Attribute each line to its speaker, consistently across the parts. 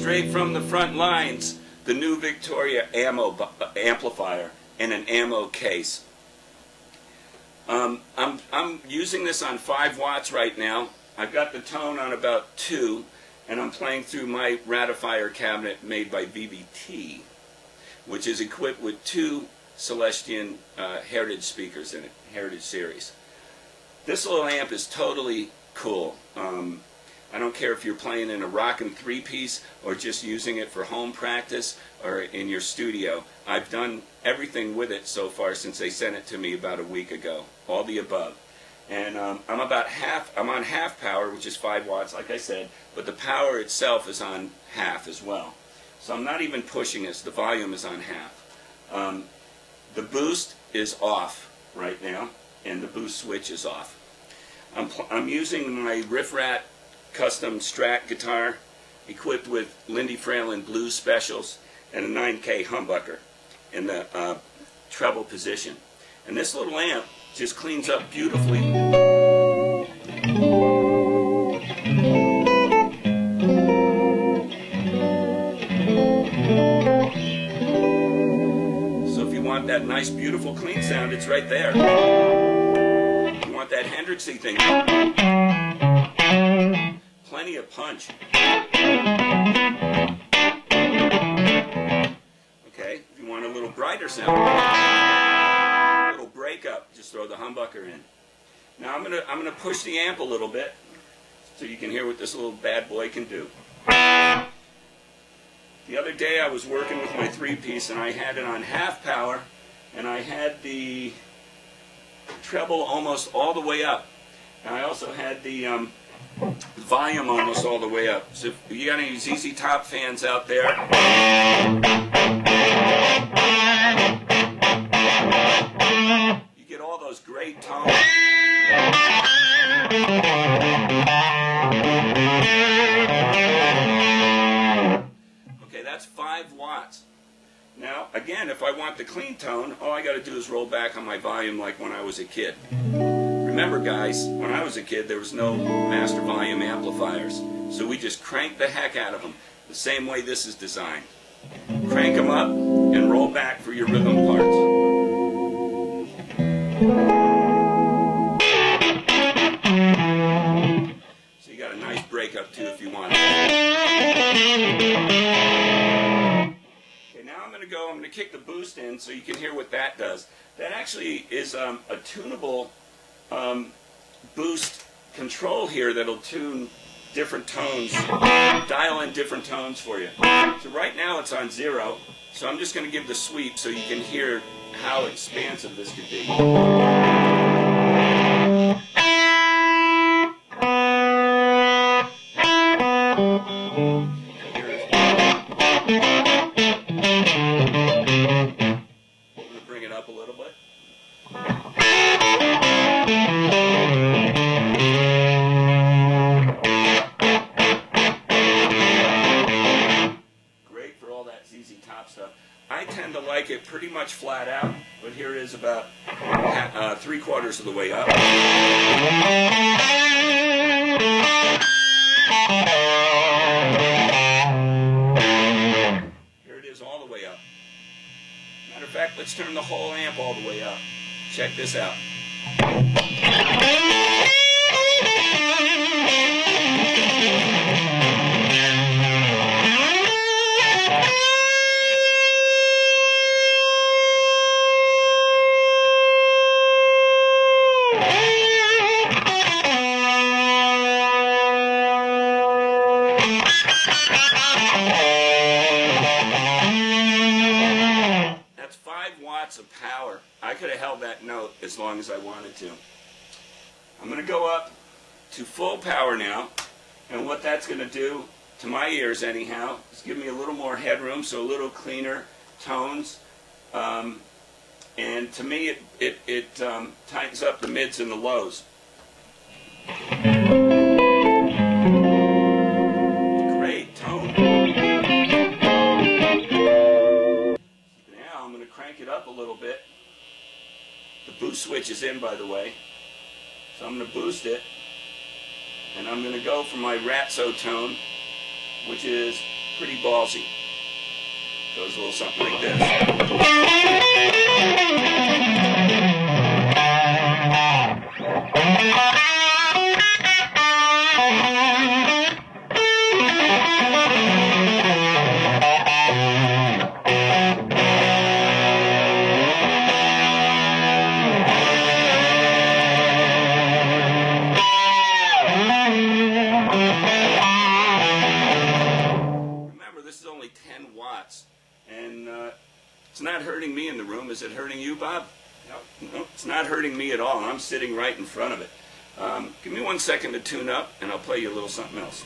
Speaker 1: straight from the front lines, the new Victoria amplifier and an ammo case. I'm using this on 5 watts right now. I've got the tone on about 2, and I'm playing through my ratifier cabinet made by VVT, which is equipped with 2 Celestion Heritage speakers in it, Heritage Series. This little amp is totally cool. I don't care if you're playing in a rockin' 3-piece or just using it for home practice or in your studio. I've done everything with it so far since they sent it to me about a week ago, all the above. And I'm on half power, which is 5 watts, like I said, but the power itself is on half as well. So I'm not even pushing this. The volume is on half. The boost is off right now, and the boost switch is off. I'm using my Riff Rat custom Strat guitar equipped with Lindy Fralin blues specials and a 9K humbucker in the treble position. And this little amp just cleans up beautifully. So if you want that nice beautiful clean sound, it's right there. If you want that Hendrixy thing, plenty of punch. Okay, if you want a little brighter sound, a little breakup, just throw the humbucker in. Now I'm gonna push the amp a little bit so you can hear what this little bad boy can do. The other day I was working with my 3-piece and I had it on half power, and I had the treble almost all the way up. And I also had the volume almost all the way up. So if you got any ZZ Top fans out there, you get all those great tones. Okay, that's 5 watts. Now, again, if I want the clean tone, all I got to do is roll back on my volume like when I was a kid. Remember, guys, when I was a kid, there was no master volume amplifiers, so we just cranked the heck out of them, the same way this is designed. Crank them up and roll back for your rhythm parts. So you got a nice breakup too if you want. Okay, now I'm going to kick the boost in so you can hear what that does. That actually is a tunable boost control here that'll tune different tones, dial in different tones for you. So right now it's on 0, so I'm just going to give the sweep so you can hear how expansive this could be. I'm going to bring it up a little bit. Great for all that ZZ Top stuff. I tend to like it pretty much flat out, but here it is about 3/4 of the way up. Here it is all the way up. Matter of fact, let's turn the whole amp all the way up. Check this out. That's 5 watts of power. I could have held that note as long as I wanted to. I'm going to go up to full power now, and what that's going to do, to my ears anyhow, is give me a little more headroom, so a little cleaner tones. And to me, it tightens up the mids and the lows. Great tone. Now I'm going to crank it up a little bit. The boost switch is in, by the way. So I'm going to boost it. And I'm going to go for my Ratso tone, which is pretty ballsy. Goes a little something like this. Only 10 watts, and it's not hurting me in the room. Is it hurting you, Bob? No, it's not hurting me at all, and I'm sitting right in front of it. Give me 1 second to tune up, and I'll play you a little something else.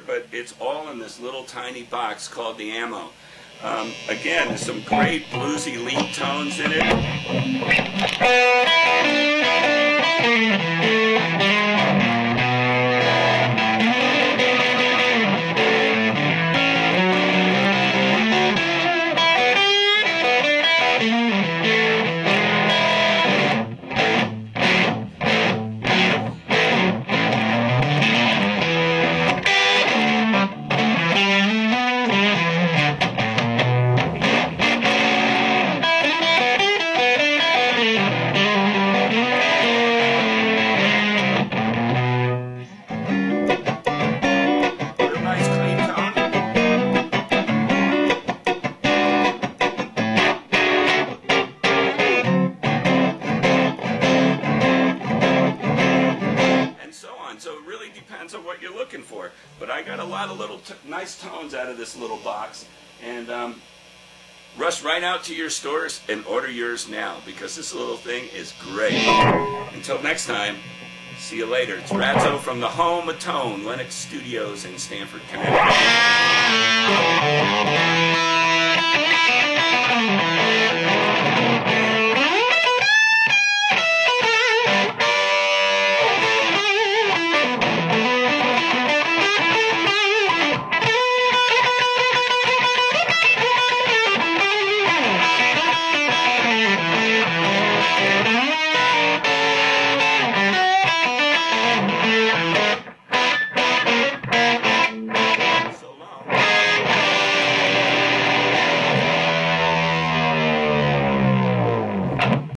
Speaker 1: But it's all in this little tiny box called the ammo. Again, there's some great bluesy lead tones in it. Depends on what you're looking for, but I got a lot of little nice tones out of this little box, and rush right out to your stores and order yours now, because this little thing is great. Until next time, see you later. It's Ratso from the home of tone, Lennox Studios in Stamford, Connecticut.